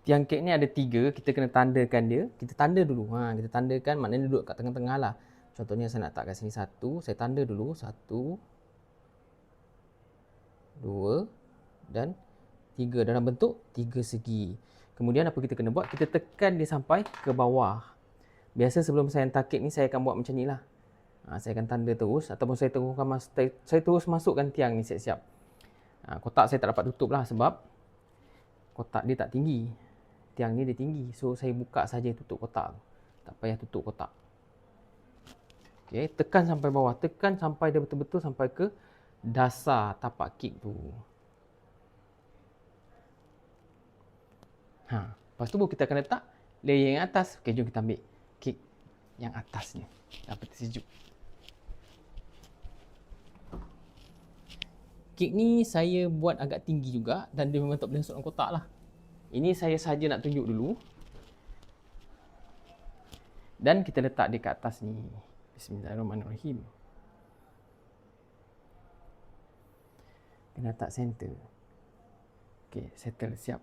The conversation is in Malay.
tiang kek ni ada 3, kita kena tandakan dia. Kita tanda dulu. Kita tandakan, maknanya duduk kat tengah-tengah lah. Contohnya saya nak letak kat sini 1, saya tanda dulu 1, 2 dan 3 dalam bentuk 3 segi. Kemudian apa kita kena buat? Kita tekan dia sampai ke bawah. Biasa sebelum saya hantar kek ni, saya akan buat macam ni lah. Saya akan tanda terus ataupun saya terus masukkan tiang ni siap-siap. Kotak saya tak dapat tutup lah sebab kotak dia tak tinggi. Tiang ni dia tinggi. So saya buka saja tutup kotak. Tak payah tutup kotak. Okay, tekan sampai bawah. Tekan sampai dia betul-betul sampai ke dasar tapak kek tu. Lepas tu kita akan letak layer yang atas. Okay, jom kita ambil kek yang atas ni. Dapat sejuk. Kek ni saya buat agak tinggi juga dan dia memang tak boleh masuk dalam kotak lah. Ini saya saja nak tunjuk dulu. Dan kita letak dia kat atas ni. Bismillahirrahmanirrahim. Kena letak center. Okay, settle, siap.